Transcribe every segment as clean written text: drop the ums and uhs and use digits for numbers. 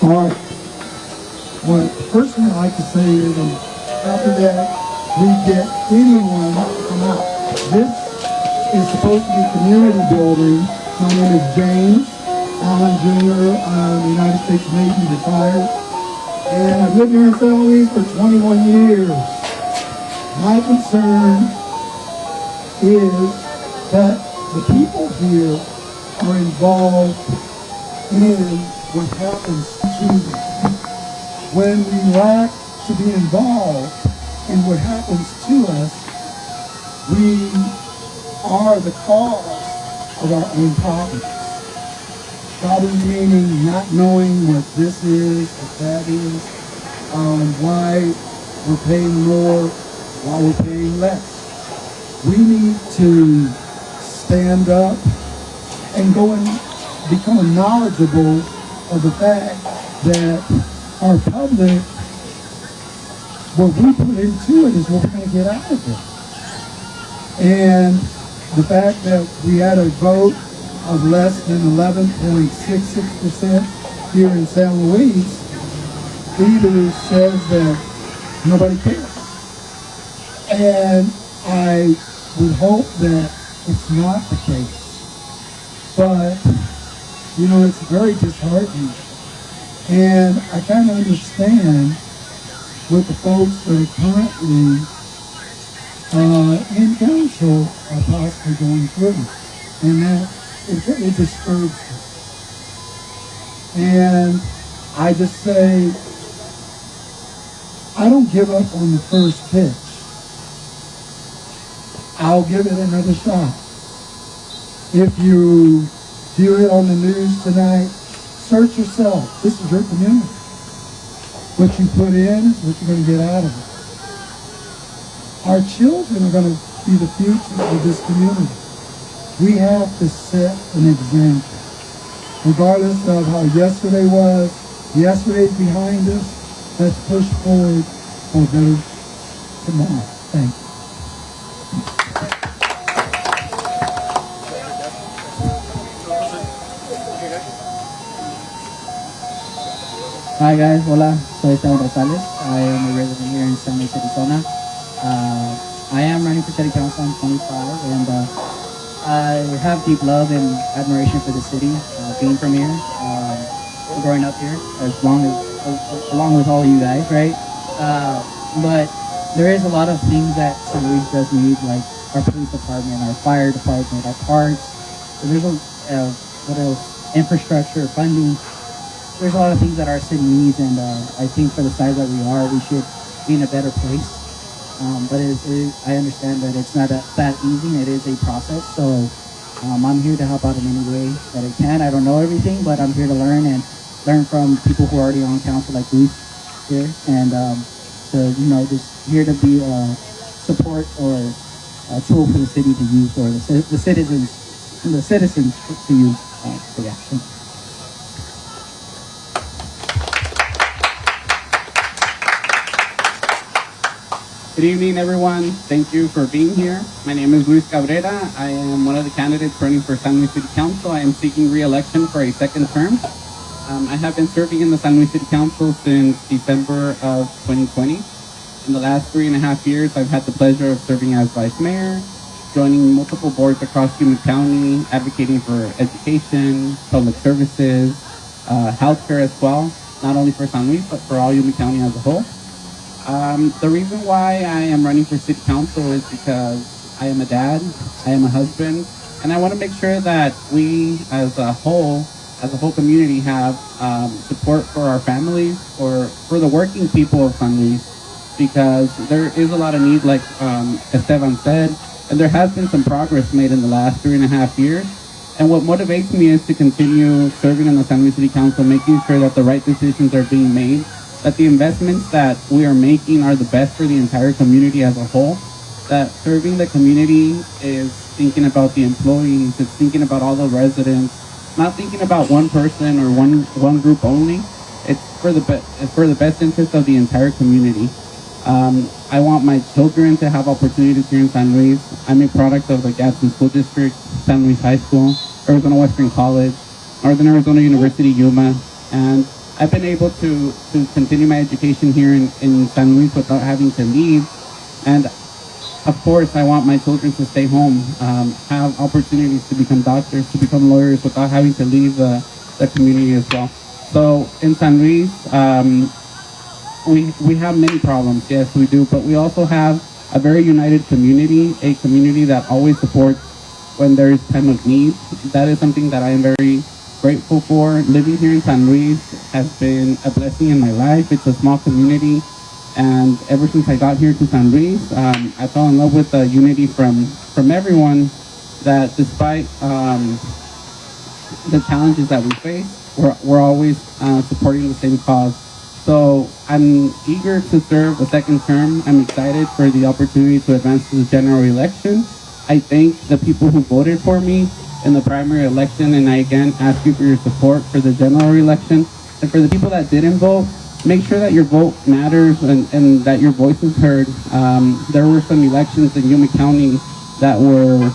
All right. Well, first thing I'd like to say is, after that, we get anyone to come out. This is supposed to be community building. My name is James Allen Jr. I'm a United States Navy retired. And I've lived here in San Luis for 21 years. My concern is that the people here are involved in what happens to them. When we lack to be involved in what happens to us, we are the cause of our own problems. Problems meaning not knowing what this is, what that is, why we're paying more, why we're paying less. We need to stand up and go and become knowledgeable of the fact that our public, what we put into it is what we're going to get out of it. And the fact that we had a vote of less than 11.66% here in San Luis either says that nobody cares. And I would hope that it's not the case. But, you know, it's very disheartening. And I kind of understand what the folks that are currently in council are possibly going through. And that it really disturbs me. And I just say, I don't give up on the first pitch. I'll give it another shot. If you view it on the news tonight, search yourself. This is your community. What you put in is what you're going to get out of it. Our children are going to be the future of this community. We have to set an example. Regardless of how yesterday was, yesterday's behind us, let's push forward for a better tomorrow. Thank you. Hi guys, hola, soy Saul Rosales. I am a resident here in San Luis, Arizona. I am running for city council. I'm 25, and I have deep love and admiration for the city. Being from here, growing up here, along with all you guys, right? But there is a lot of things that San Luis does need, like our police department, our fire department, our parks. So there's what else? Infrastructure, funding. There's a lot of things that our city needs, and I think for the size that we are, we should be in a better place. But I understand that it's not that easy, and it is a process. So I'm here to help out in any way that I can. I don't know everything, but I'm here to learn from people who are already on council, like Luis here, and just here to be support or a tool for the city to use, or the citizens to use. So yeah. Good evening, everyone. Thank you for being here. My name is Luis Cabrera. I am one of the candidates running for San Luis City Council. I am seeking re-election for a second term. I have been serving in the San Luis City Council since December of 2020. In the last 3.5 years, I've had the pleasure of serving as vice mayor, joining multiple boards across Yuma County, advocating for education, public services, healthcare as well, not only for San Luis, but for all Yuma County as a whole. The reason why I am running for city council is because I am a dad, I am a husband, and I want to make sure that we as a whole community have support for our families, or for the working people of San Luis, because there is a lot of need, like Esteban said, and there has been some progress made in the last 3.5 years. And what motivates me is to continue serving in the San Luis City Council, making sure that the right decisions are being made, that the investments that we are making are the best for the entire community as a whole, that serving the community is thinking about the employees, it's thinking about all the residents, not thinking about one person or one group only. It's for the best interest of the entire community. I want my children to have opportunities here in San Luis. I'm a product of the Gadsden School District, San Luis High School, Arizona Western College, Northern Arizona University, Yuma, and I've been able to continue my education here in San Luis without having to leave. And of course, I want my children to stay home, have opportunities to become doctors, to become lawyers without having to leave the community as well. So in San Luis, we have many problems, yes, we do, but we also have a very united community, a community that always supports when there is time of need. That is something that I am very grateful for. Living here in San Luis has been a blessing in my life. It's a small community, and ever since I got here to San Luis, I fell in love with the unity from everyone, that despite the challenges that we face, we're always supporting the same cause. So I'm eager to serve a second term. I'm excited for the opportunity to advance to the general election. I thank the people who voted for me in the primary election, and I again ask you for your support for the general election. And for the people that didn't vote, make sure that your vote matters and that your voice is heard. There were some elections in Yuma County that were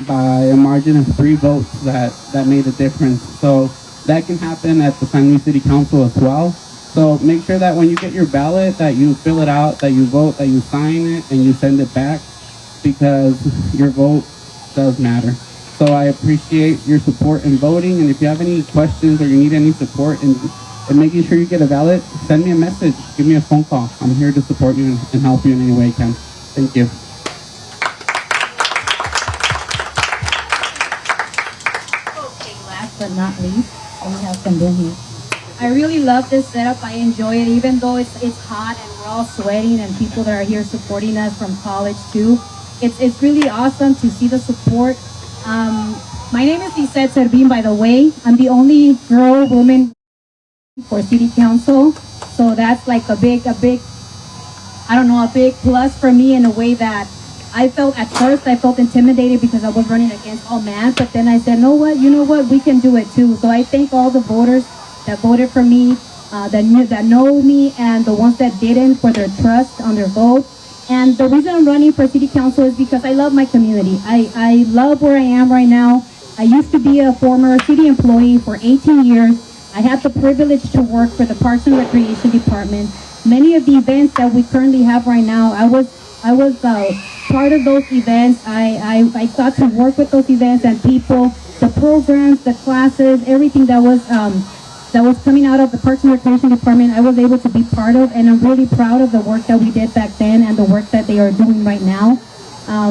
by a margin of 3 votes that made a difference. So that can happen at the San Luis City Council as well. So make sure that when you get your ballot, that you fill it out, that you vote, that you sign it, and you send it back, because your vote does matter. So I appreciate your support in voting, and if you have any questions or you need any support in making sure you get a ballot, send me a message, give me a phone call. I'm here to support you and help you in any way I can. Thank you. Okay, last but not least, we have Candel here. I really love this setup. I enjoy it, even though it's hot and we're all sweating, and people that are here supporting us from college too. It's really awesome to see the support. My name is Lisette Servín, by the way. I'm the only woman for city council, so that's like a big plus for me, in a way that I felt at first intimidated because I was running against all men, but then I said, you know what, we can do it too. So I thank all the voters that voted for me, that know me, and the ones that didn't, for their trust on their vote. And the reason I'm running for city council is because I love my community. I love where I am right now. I used to be a former city employee for 18 years. I had the privilege to work for the Parks and Recreation Department. Many of the events that we currently have right now, I was part of those events. I got to work with those events and people, the programs, the classes, everything that was coming out of the Parks and Recreation Department, I was able to be part of, and I'm really proud of the work that we did back then and the work that they are doing right now.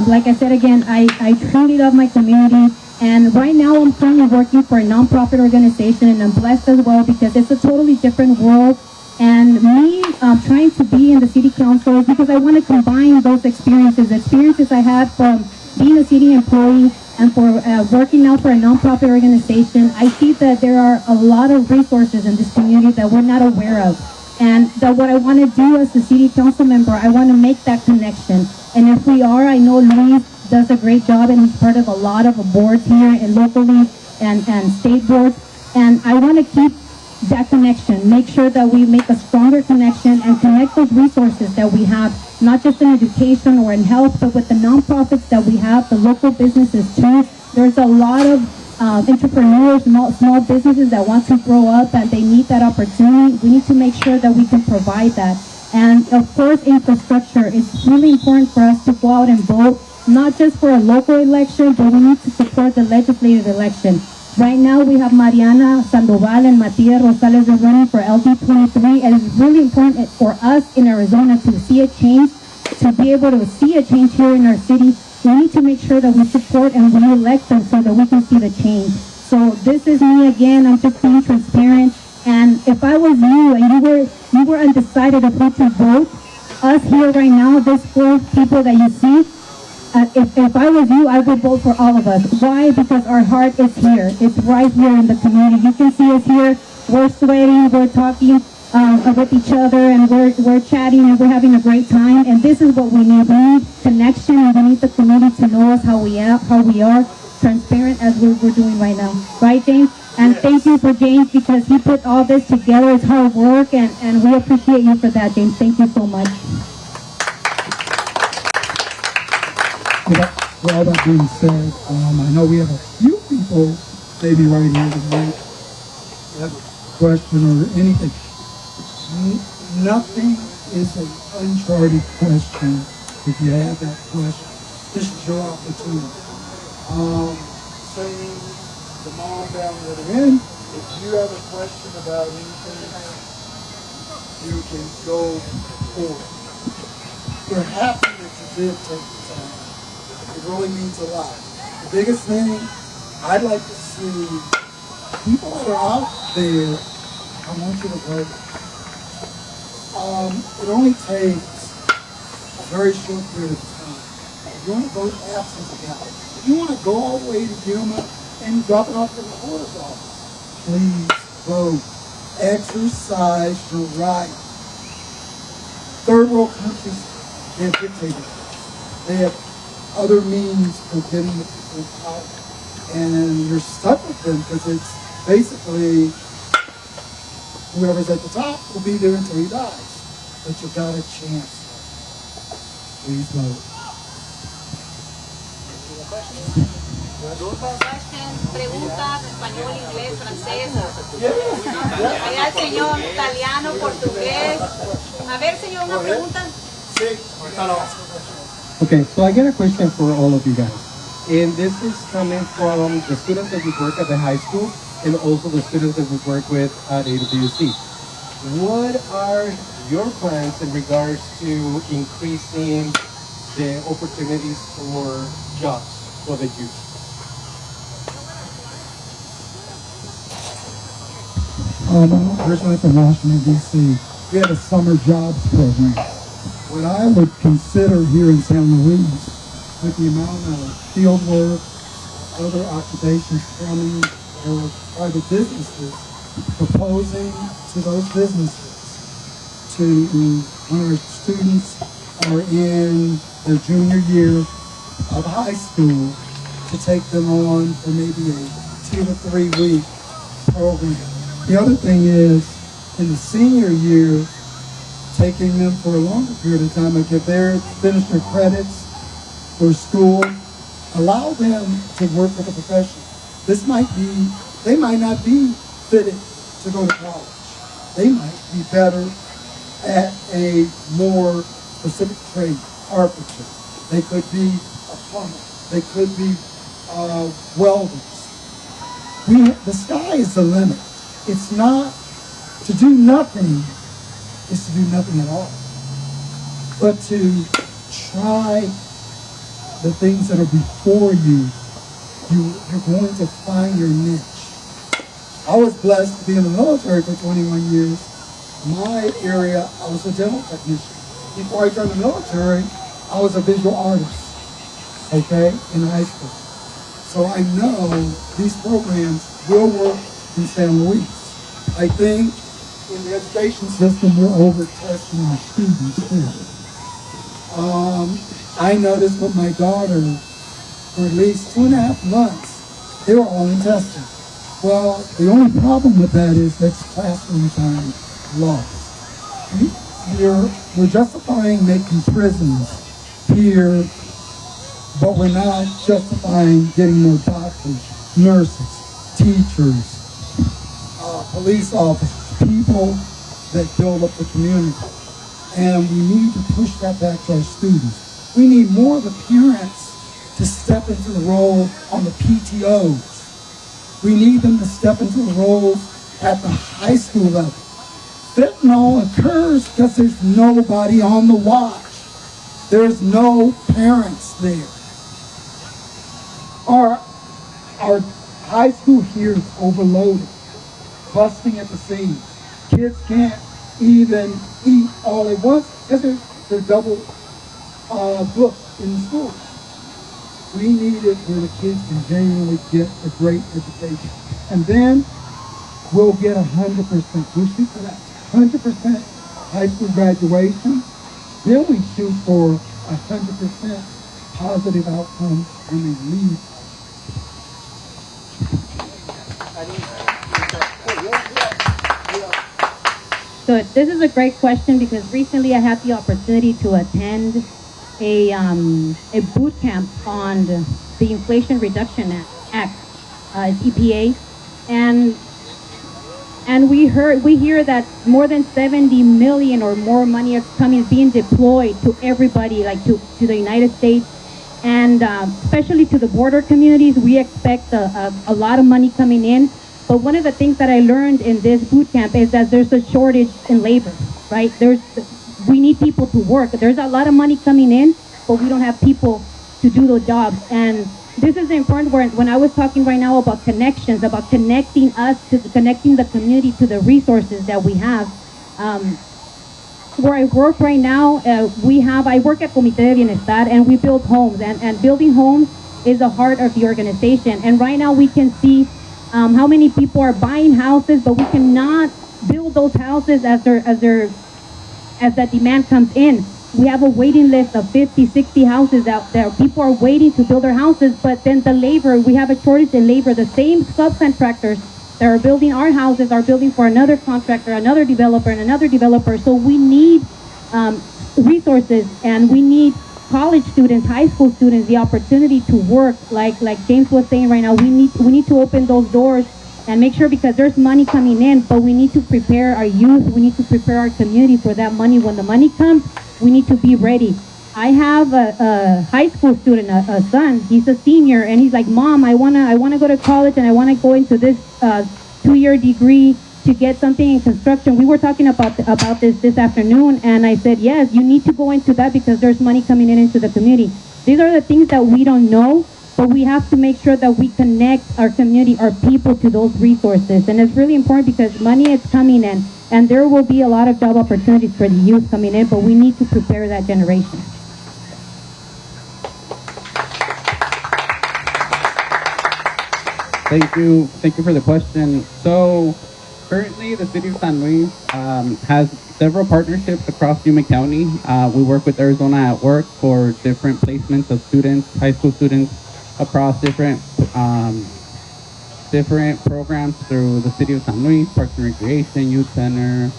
Like I said again, I truly love my community, and right now I'm currently working for a nonprofit organization, and I'm blessed as well because it's a totally different world. And me trying to be in the city council is because I want to combine those experiences I had from being a city employee and for working now for a nonprofit organization. I see that there are a lot of resources in this community that we're not aware of. And that what I want to do as a city council member, I want to make that connection. And if we are, I know Luis does a great job, and he's part of a lot of boards here and locally and state boards. And I want to keep that connection, make sure that we make a stronger connection and connect those resources that we have, not just in education or in health, but with the nonprofits that we have, the local businesses too. There's a lot of entrepreneurs, small businesses that want to grow up and they need that opportunity. We need to make sure that we can provide that. And of course, infrastructure is really important for us to go out and vote, not just for a local election, but we need to support the legislative election. Right now, we have Mariana Sandoval and Matias Rosales running for LD23, and it's really important for us in Arizona to see a change, to be able to see a change here in our city. We need to make sure that we support and we elect them so that we can see the change. So this is me again. I'm just being transparent. And if I was you and you were undecided of who to vote, us here right now, these 4 people that you see, if I was you, I would vote for all of us. Why? Because our heart is here. It's right here in the community. You can see us here. We're sweating. We're talking with each other, and we're chatting, and we're having a great time. And this is what we need. We need connection, and we need the community to know us how we are, transparent as we're doing right now. Right, James? And thank you for James, because he put all this together. It's hard work, and we appreciate you for that, James. Thank you so much. With all that being said, I know we have a few people maybe right here tonight that question or anything. Nothing is an uncharted question. If you have that question, this is your opportunity. Saying the mom down the other end, if you have a question about anything, you can go forward. We're happy that you did take the time. It really means a lot. The biggest thing I'd like to see, people that are out there, I want you to vote. It only takes a very short period of time. If you want to vote absent ballot, if you want to go all the way to Yuma and drop it off to the recorder's office, please vote. Exercise your right. Third world countries, they have dictators. They have other means of getting the people in power. And you're stuck with them because it's basically whoever's at the top will be there until he dies. But you got a chance. Please vote. Questions, preguntas, español, inglés, francés. Allá el señor italiano, portugués. A ver, señor, una pregunta. Okay, so I get a question for all of you guys. And this is coming from the students that we work at the high school and also the students that we work with at AWC. What are your plans in regards to increasing the opportunities for jobs for the youth? Personally from Washington, D.C., we had a summer jobs program. What I would consider here in San Luis, with the amount of field work, other occupations coming, or private businesses, proposing to those businesses to, when our students are in their junior year of high school, to take them on for maybe a 2 to 3 week program. The other thing is, in the senior year, taking them for a longer period of time, like if they're finished their credits for school, allow them to work with a profession. This might be, they might not be fitted to go to college. They might be better at a more specific trade, carpentry. They could be a plumber. They could be welders. The sky is the limit. It's not, to do nothing is to do nothing at all. But to try the things that are before you, you're going to find your niche. I was blessed to be in the military for 21 years. My area, I was a dental technician. Before I joined the military, I was a visual artist, okay, in high school. So I know these programs will work in San Luis. I think in the education system, we're over-testing our students too. I noticed with my daughter, for at least 2.5 months, they were all in testing. Well, the only problem with that is that's classroom time lost. We're justifying making prisons here, but we're not justifying getting more doctors, nurses, teachers, police officers, people that build up the community. And we need to push that back to our students. We need more of the parents to step into the role on the PTOs. We need them to step into the roles at the high school level. Fentanyl occurs because there's nobody on the watch. There's no parents there. Our high school here is overloaded, busting at the seams. Kids can't even eat all at once because they're double booked in school. We need it where the kids can genuinely get a great education. And then we'll get 100%. We'll shoot for that 100% high school graduation. Then we shoot for 100% positive outcomes when they leave. So this is a great question because recently I had the opportunity to attend a boot camp on the Inflation Reduction Act, it's EPA, and And we hear that more than 70 million or more money is being deployed to everybody, like to the United States, and especially to the border communities. We expect a lot of money coming in. But one of the things that I learned in this boot camp is that there's a shortage in labor, right? We need people to work. There's a lot of money coming in, but we don't have people to do those jobs. And this is important when I was talking right now about connections, about connecting the community to the resources that we have. Where I work right now, I work at Comité de Bienestar, and we build homes, and building homes is the heart of the organization. And right now we can see how many people are buying houses, but we cannot build those houses as that demand comes in. We have a waiting list of 50, 60 houses out there. People are waiting to build their houses, but then the labor, we have a shortage in labor. The same subcontractors that are building our houses are building for another contractor, another developer, and another developer. So we need resources, and we need college students, high school students, the opportunity to work. Like James was saying right now, we need to open those doors and make sure, because there's money coming in, but we need to prepare our youth, we need to prepare our community for that money. When the money comes, we need to be ready. I have a high school student, a son. He's a senior, and he's like, "Mom, I wanna go to college, and I wanna go into this 2-year degree to get something in construction." We were talking about this afternoon, and I said, yes, you need to go into that because there's money coming into the community. These are the things that we don't know, but we have to make sure that we connect our community, our people, to those resources. And it's really important because money is coming in, and there will be a lot of job opportunities for the youth coming in, but we need to prepare that generation. Thank you for the question. So currently the city of San Luis has several partnerships across Yuma County. We work with Arizona at Work for different placements of students, high school students, across different programs through the city of San Luis, Parks and Recreation, Youth Center.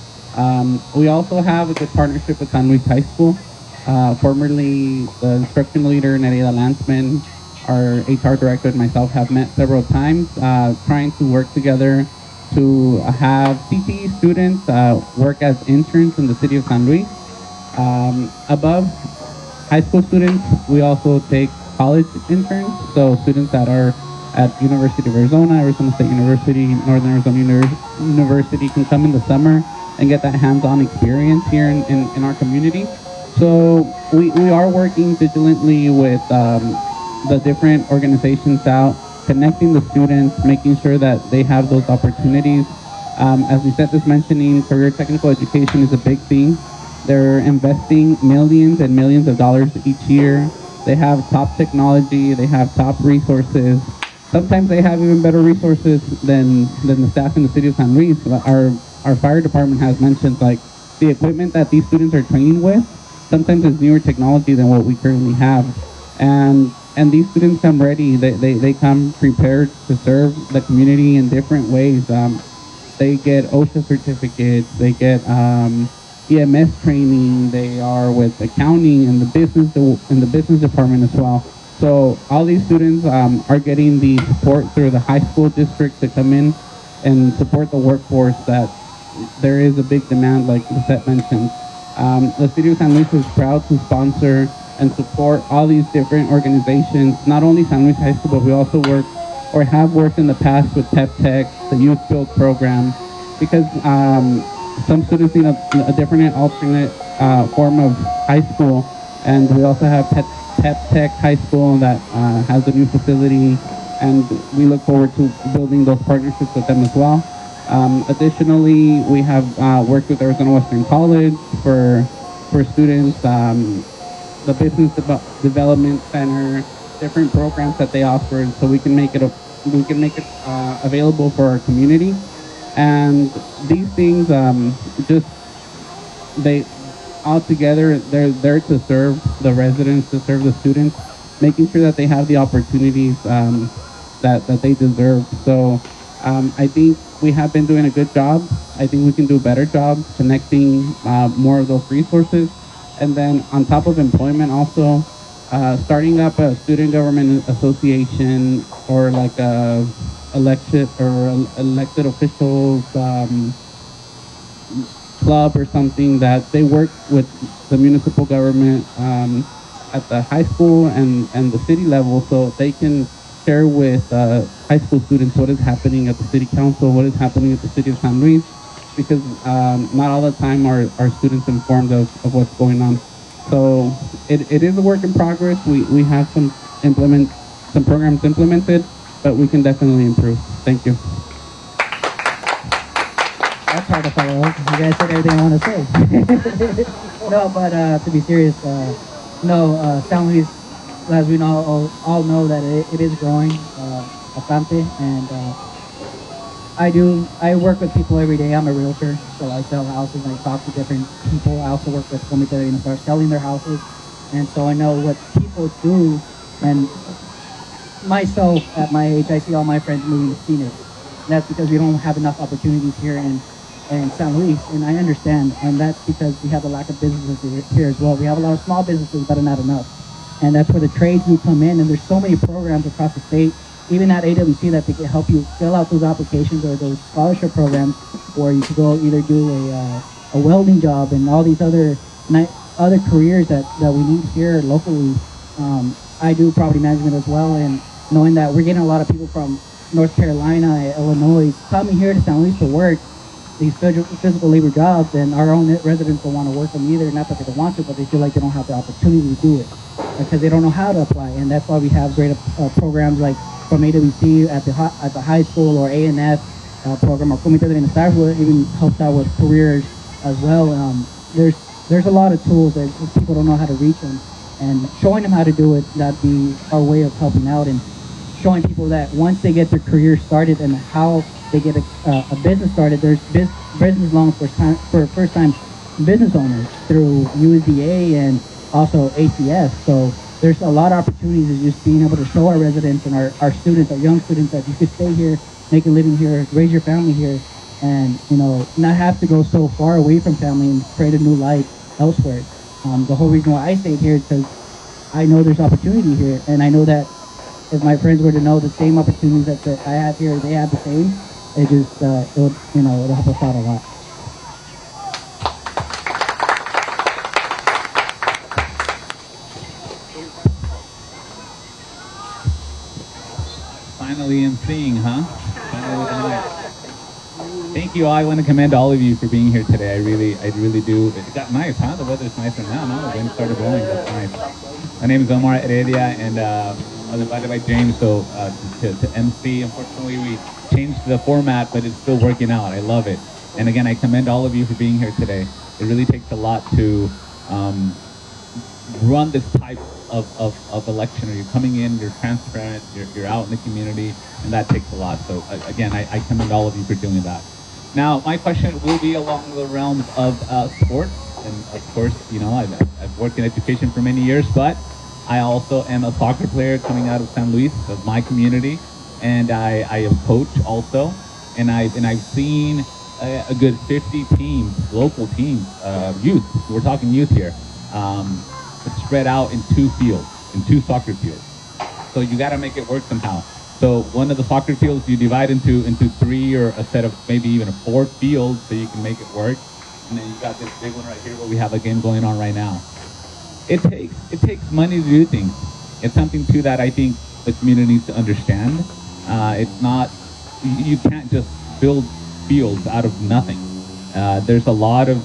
We also have a good partnership with San Luis High School. Formerly the instruction leader, Nerida Landsman, our HR director, and myself have met several times, trying to work together to have CTE students work as interns in the city of San Luis. Above high school students, we also take college interns, so students that are at University of Arizona, Arizona State University, Northern Arizona University can come in the summer and get that hands-on experience here in our community. So we are working vigilantly with the different organizations out, connecting the students, making sure that they have those opportunities. As Lisette is mentioning, career technical education is a big thing. They're investing millions and millions of dollars each year. They have top technology, they have top resources. Sometimes they have even better resources than the staff in the city of San Luis. Our fire department has mentioned, like, the equipment that these students are training with sometimes is newer technology than what we currently have. And these students come ready. They come prepared to serve the community in different ways. They get OSHA certificates. They get EMS training. They are with accounting and the business department as well. So all these students are getting the support through the high school district to come in and support the workforce. That there is a big demand, like Lisette mentioned. The city of San Luis is proud to sponsor and support all these different organizations, not only San Luis High School, but we also work or have worked in the past with Pep Tech, the Youth Build program, because some students need a different alternate form of high school. And we also have Pep Tech High School that has a new facility, and we look forward to building those partnerships with them as well. Additionally, we have worked with Arizona Western College for students, the Business Development Center, different programs that they offer, so we can make it available for our community. And these things, they all together, they're there to serve the residents, to serve the students, making sure that they have the opportunities that they deserve. So I think we have been doing a good job. I think we can do a better job connecting more of those resources. And then on top of employment also, starting up a student government association or like a elected officials club or something that they work with the municipal government at the high school and the city level, so they can share with high school students what is happening at the city council, what is happening at the city of San Luis, because not all the time are students informed of what's going on. So it is a work in progress. We have some programs implemented, but we can definitely improve. Thank you. That's hard to follow up. You guys said everything I want to say. No, but to be serious, San Luis, as we know, all know that it is growing bastante, and I work with people every day. I'm a realtor, so I sell houses and I talk to different people. I also work with Comité de Bienestar selling their houses, and so I know what people do. And myself, at my age, I see all my friends moving to Phoenix. And that's because we don't have enough opportunities here in San Luis, and I understand, and that's because we have a lack of businesses here as well. We have a lot of small businesses, but not enough, and that's where the trades do come in. And there's so many programs across the state, even at AWC, that they can help you fill out those applications or those scholarship programs, or you could go either do a welding job and all these other careers that we need here locally. I do property management as well, and knowing that we're getting a lot of people from North Carolina, Illinois, coming here to San Luis to work these physical labor jobs, and our own residents don't want to work them either. Not that they don't want to, but they feel like they don't have the opportunity to do it because they don't know how to apply. And that's why we have great programs like from AWC at the high school, or ANF program, or Comité de Bienestar, who even helps out with careers as well. There's a lot of tools that people don't know how to reach them, and showing them how to do it, that'd be our way of helping out, and showing people that once they get their career started and how they get a business started, there's business loans for first-time business owners through USDA and also ACS. So there's a lot of opportunities of just being able to show our residents and our students, our young students, that you could stay here, make a living here, raise your family here, and not have to go so far away from family and create a new life elsewhere. The whole reason why I stayed here is because I know there's opportunity here, and I know that if my friends were to know the same opportunities that I have here, they have the same. It just it'll help us out a lot. Finally emceeing, huh? Finally tonight. Thank you. I want to commend all of you for being here today. I really do. It got nice, huh? The weather's nicer now. No, the wind started blowing. That's nice. My name is Omar Heredia, and I was invited by James to MC. Unfortunately, we changed the format, but it's still working out. I love it. And again, I commend all of you for being here today. It really takes a lot to run this type of election. Or you're coming in, you're transparent, you're out in the community, and that takes a lot. So again, I commend all of you for doing that. Now, my question will be along the realms of sports. And of course, I've worked in education for many years, but I also am a soccer player coming out of San Luis, of my community, and I am coach also, and I've seen a good 50 teams, local teams, youth. We're talking youth here, spread out in two soccer fields. So you got to make it work somehow. So one of the soccer fields you divide into three, or a set of maybe even 4 fields, so you can make it work. And then you got this big one right here where we have a game going on right now. It takes money to do things. It's something too that I think the community needs to understand. It's not, you can't just build fields out of nothing. There's a lot of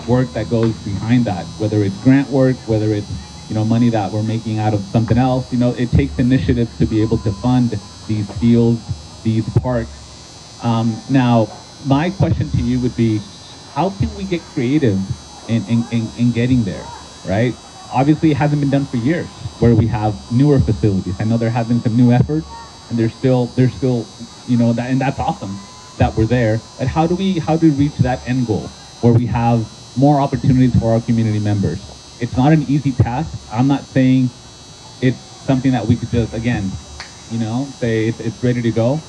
work that goes behind that, whether it's grant work, whether it's money that we're making out of something else. It takes initiative to be able to fund these fields, these parks. Now, my question to you would be, how can we get creative in getting there, right? Obviously, it hasn't been done for years, where we have newer facilities. I know there have been some new efforts, and there's still that, and that's awesome that we're there. But how do we reach that end goal where we have more opportunities for our community members? It's not an easy task. I'm not saying it's something that we could just, again, say it's ready to go.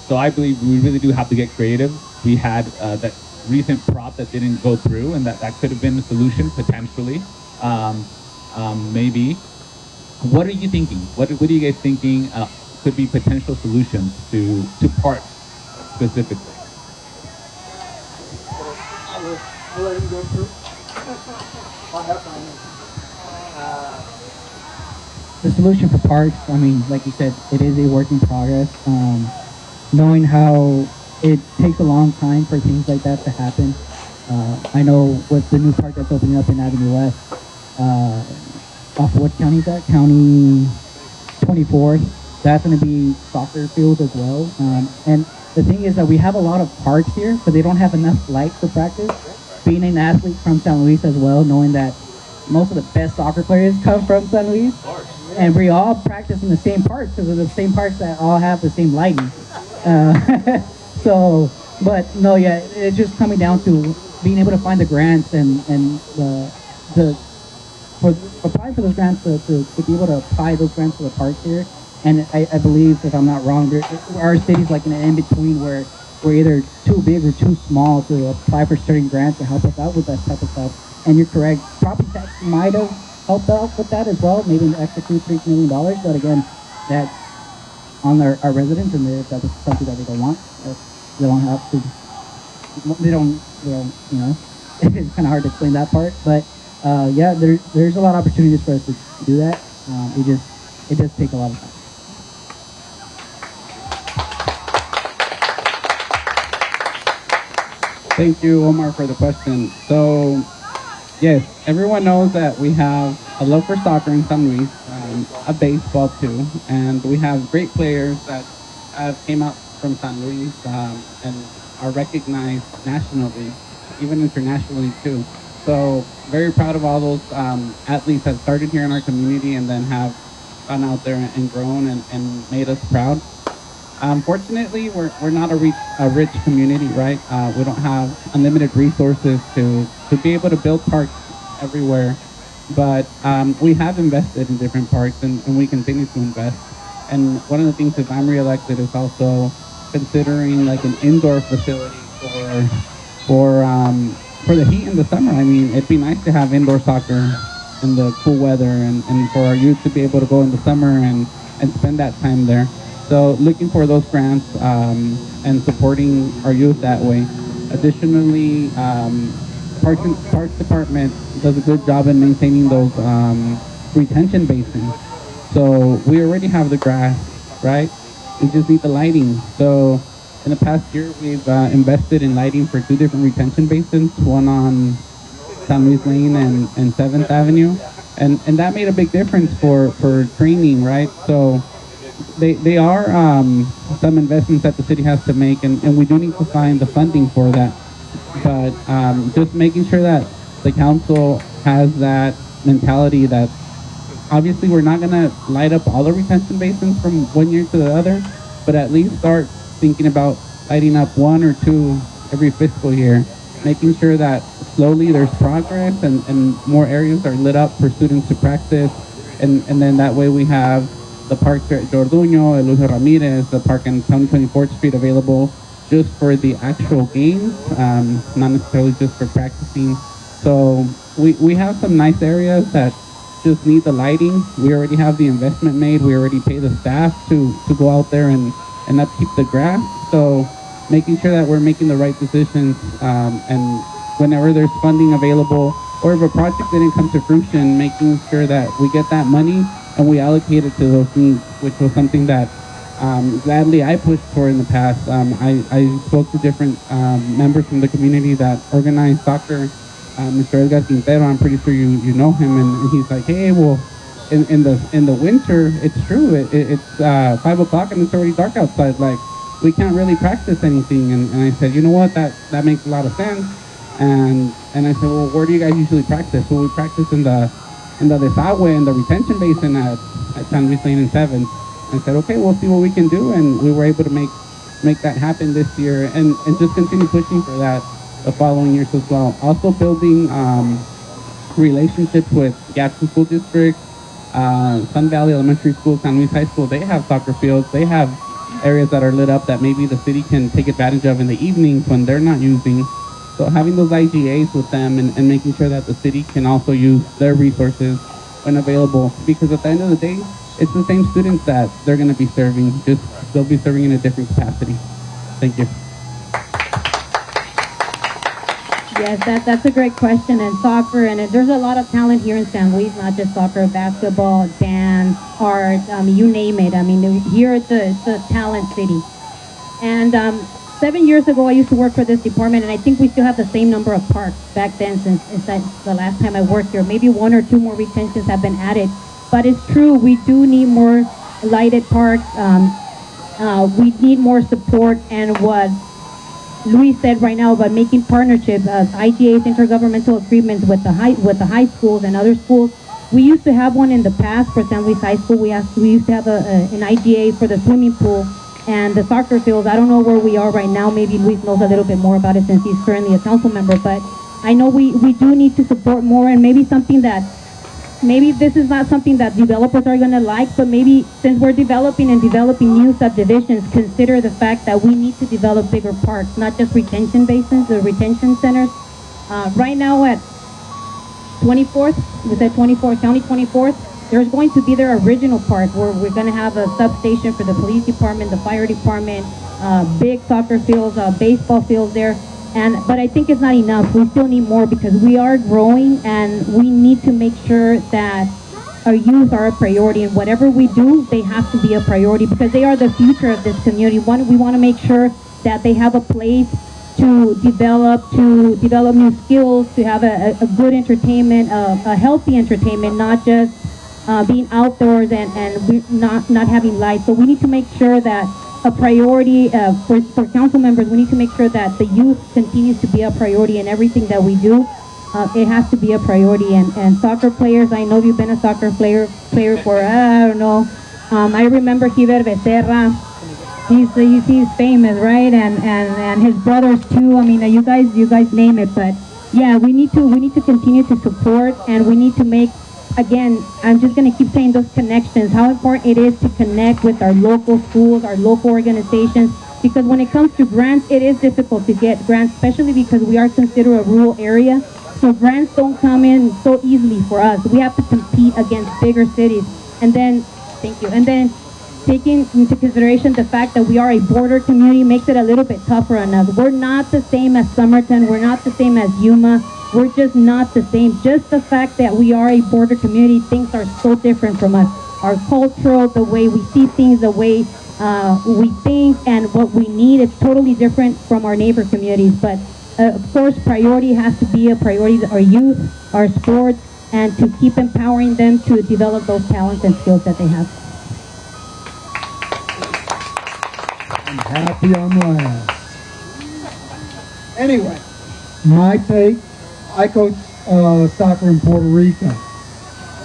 So I believe we really do have to get creative. We had that recent prop that didn't go through, and that could have been the solution potentially, maybe. what are you thinking? What are you guys thinking could be potential solutions to parks specifically? I'll let him go through. I'll have The solution for parks, I mean, like you said, it is a work in progress. Knowing how it takes a long time for things like that to happen. I know with the new park that's opening up in Avenue West, off what county is that? County 24. That's going to be soccer field as well. And the thing is that we have a lot of parks here, but they don't have enough lights to practice. Being an athlete from San Luis as well, knowing that most of the best soccer players come from San Luis, and we all practice in the same parks because of the same parks that all have the same lighting. So, but no, yeah, it's just coming down to being able to find the grants and for applying for those grants to be able to apply those grants to the parks here. And I believe, if I'm not wrong, our city's like in an in-between where we're either too big or too small to apply for certain grants to help us out with that type of stuff. And you're correct, property tax might have helped out with that as well, maybe an extra $2-3 million. But again, that's on our residents, and if that's something that they don't want, they don't have to. They don't, you know, it's kind of hard to explain that part. But yeah, there's a lot of opportunities for us to do that. It does take a lot of time. Thank you, Omar, for the question. So, yes, everyone knows that we have a love for soccer in San Luis, a baseball too, and we have great players that came out from San Luis and are recognized nationally, even internationally too. So, very proud of all those athletes that started here in our community and then have gone out there and grown and made us proud. Unfortunately, we're not a rich community, right? We don't have unlimited resources to be able to build parks everywhere. But we have invested in different parks, and we continue to invest. And one of the things, if I'm reelected, is also considering like an indoor facility for the heat in the summer. I mean, it'd be nice to have indoor soccer in the cool weather, and for our youth to be able to go in the summer and spend that time there. So looking for those grants and supporting our youth that way. Additionally, Parks Department does a good job in maintaining those retention basins. So we already have the grass, right? We just need the lighting. So in the past year, we've invested in lighting for 2 different retention basins, one on San Luis Lane and 7th Avenue. And that made a big difference for training, right? So they are some investments that the city has to make, and we do need to find the funding for that. But just making sure that the council has that mentality that obviously we're not going to light up all the retention basins from one year to the other, but at least start thinking about lighting up 1 or 2 every fiscal year, making sure that slowly there's progress and more areas are lit up for students to practice, and then that way we have the park here at Jorduño, Elucio Ramirez, the park on County 24th Street available just for the actual games, not necessarily just for practicing. So we have some nice areas that just need the lighting. We already have the investment made. We already pay the staff to go out there and upkeep the grass. So making sure that we're making the right decisions, and whenever there's funding available, or if a project didn't come to fruition, making sure that we get that money and we allocate it to those needs, which was something that gladly I pushed for in the past. I spoke to different members from the community that organize soccer. Mr. Edgar Quintero, I'm pretty sure you know him, and he's like, hey, well, in the winter, it's true. It's 5 o'clock and it's already dark outside. Like, we can't really practice anything. And I said, you know what, that makes a lot of sense. And I said, well, where do you guys usually practice? Well, we practice in the desagüe, in the retention basin at San Luis Lane and 7th. I said, okay, we'll see what we can do. And we were able to make that happen this year, and just continue pushing for that the following years as well. Also building relationships with Gadsden School District, Sun Valley Elementary School, San Luis High School. They have soccer fields. They have areas that are lit up that maybe the city can take advantage of in the evenings when they're not using. So having those IGAs with them and making sure that the city can also use their resources when available, because at the end of the day, it's the same students that they're going to be serving, just they'll be serving in a different capacity. Thank you. Yes, that's a great question. And soccer, and there's a lot of talent here in San Luis, not just soccer, basketball, dance, art, you name it. I mean, here it's a talent city. And 7 years ago, I used to work for this department, and I think we still have the same number of parks back then since the last time I worked here. Maybe 1 or 2 more retentions have been added. But it's true, we do need more lighted parks. We need more support, and what Luis said right now about making partnerships, IGAs, intergovernmental agreements with the high schools and other schools. We used to have one in the past for San Luis High School. We used to have an IGA for the swimming pool and the soccer fields. I don't know where we are right now. Maybe Luis knows a little bit more about it since he's currently a council member. But I know we do need to support more, and maybe something that, maybe this is not something that developers are going to like, but maybe since we're developing new subdivisions, consider the fact that we need to develop bigger parks, not just retention basins or retention centers. Right now at 24th, we said 24th, County 24th, there's going to be their original park where we're going to have a substation for the police department, the fire department, big soccer fields, baseball fields there. But I think it's not enough. We still need more because we are growing, and we need to make sure that our youth are a priority. And whatever we do, they have to be a priority because they are the future of this community. We want to make sure that they have a place to develop new skills, to have a good entertainment, a healthy entertainment, not just being outdoors and not having lights. So we need to make sure that a priority for council members. We need to make sure that the youth continues to be a priority in everything that we do. It has to be a priority. And soccer players, I know you've been a soccer player for, I don't know. I remember Hiver Becerra. He's famous, right? And his brothers too. I mean, you guys name it. But yeah, we need to continue to support, and we need to make, again, I'm just going to keep saying those connections, how important it is to connect with our local schools, our local organizations, because when it comes to grants, it is difficult to get grants, especially because we are considered a rural area. So grants don't come in so easily for us. We have to compete against bigger cities. And then, thank you. And then taking into consideration the fact that we are a border community makes it a little bit tougher on us. We're not the same as Somerton. We're not the same as Yuma. We're just not the same. Just the fact that we are a border community, things are so different from us. Our cultural, the way we see things, the way we think, and what we need is totally different from our neighbor communities. But of course, priority has to be a priority, our youth, our sports, and to keep empowering them to develop those talents and skills that they have. I'm happy I'm last. Anyway, my take, I coached soccer in Puerto Rico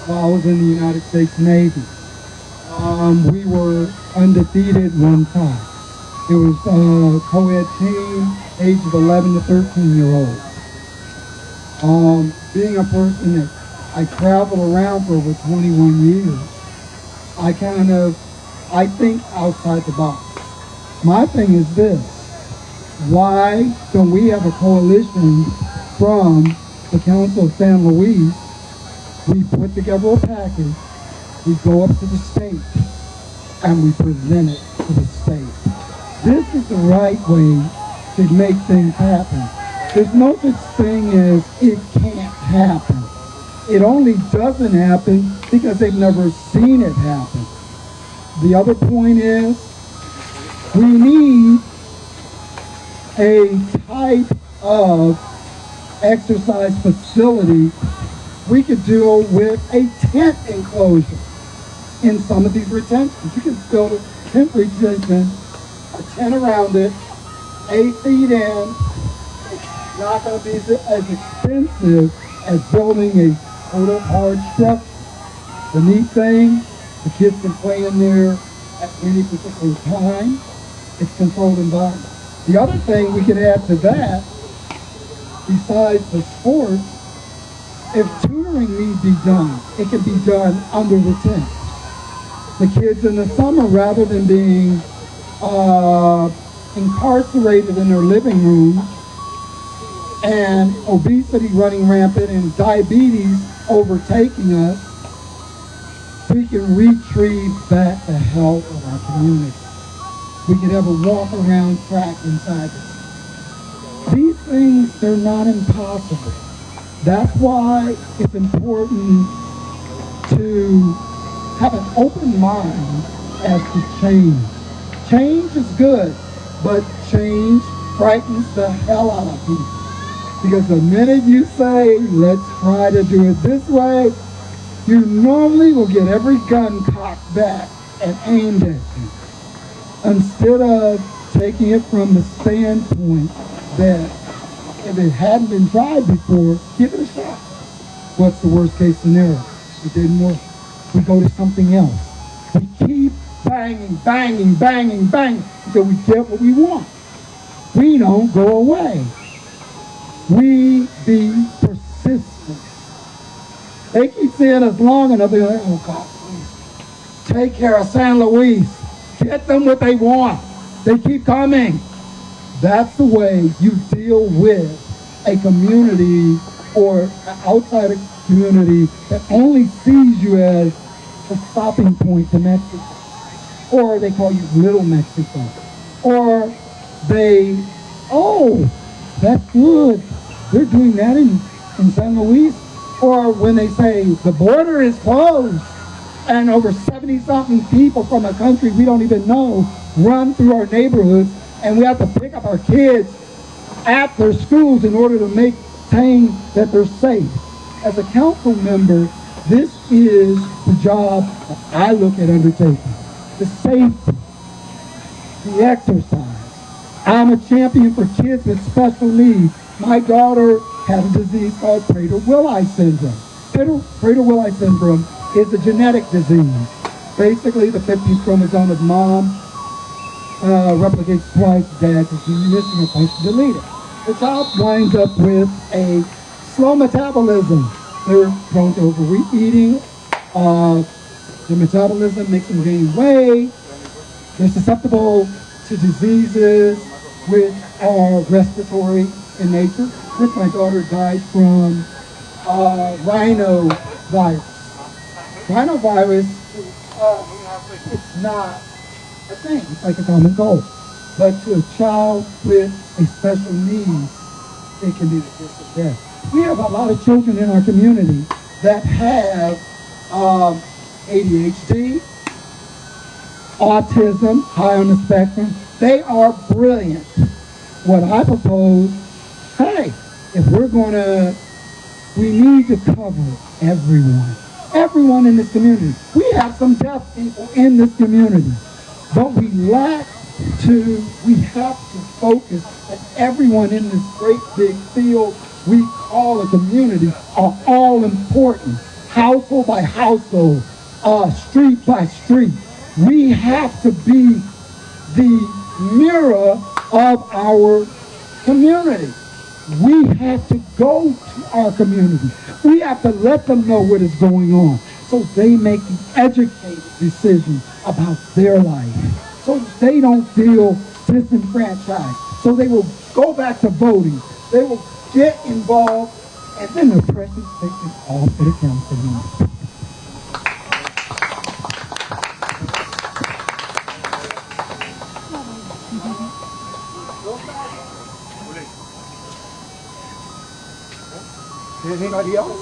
while I was in the United States Navy. We were undefeated one time. It was a co-ed team, age of 11 to 13-year-olds. Being a person that I traveled around for over 21 years, I think outside the box. My thing is this: why don't we have a coalition from the Council of San Luis? We put together a package, we go up to the state, and we present it to the state. This is the right way to make things happen. There's no such thing as it can't happen. It only doesn't happen because they've never seen it happen. The other point is, we need a type of exercise facility. We could do with a tent enclosure in some of these retentions. You can build a tent retention, a tent around it, 8 feet in. It's not going to be as expensive as building a total hard structure. The neat thing, the kids can play in there at any particular time. It's controlled environment. The other thing we could add to that, besides the sports, if tutoring needs to be done, it can be done under the tent. The kids in the summer, rather than being incarcerated in their living room and obesity running rampant and diabetes overtaking us, we can retrieve back the health of our community. We could have a walk around track inside it. These things, they're not impossible. That's why it's important to have an open mind as to change. Change is good, but change frightens the hell out of people. Because the minute you say, let's try to do it this way, you normally will get every gun cocked back and aimed at you. Instead of taking it from the standpoint that if it hadn't been tried before, give it a shot. What's the worst case scenario? It didn't work. We go to something else. We keep banging, banging, banging, banging until we get what we want. We don't go away. We be persistent. They keep seeing us long enough, they're like, oh God, please, take care of San Luis. Get them what they want. They keep coming. That's the way you deal with a community or an outside community that only sees you as a stopping point to Mexico. Or they call you Little Mexico. Or they, oh, that's good. They're doing that in San Luis. Or when they say the border is closed and over 70-something people from a country we don't even know run through our neighborhoods and we have to pick up our kids at their schools in order to maintain that they're safe. As a council member, this is the job that I look at undertaking. The safety, the exercise. I'm a champion for kids with special needs. My daughter has a disease called Prader-Willi syndrome. Prader-Willi syndrome is a genetic disease. Basically, the 50th chromosome of mom replicates twice, dad is missing a function deleted. The child winds up with a slow metabolism. They're prone to overeating. The metabolism makes them gain weight. They're susceptible to diseases which are respiratory in nature, which my daughter died from rhinovirus. Rhinovirus, it's not a thing. It's like a common cold. But to a child with a special needs, it can be the kiss of death. We have a lot of children in our community that have ADHD, autism, high on the spectrum. They are brilliant. What I propose, hey, if we're we need to cover everyone. Everyone in this community. We have some deaf people in this community. But we have to focus that everyone in this great big field we call a community are all important. Household by household, street by street. We have to be the mirror of our community. We have to go to our community. We have to let them know what is going on so they make the educated decision about their life. So they don't feel disenfranchised. So they will go back to voting. They will get involved, and then the pressure is taken off of the council members. Anybody else?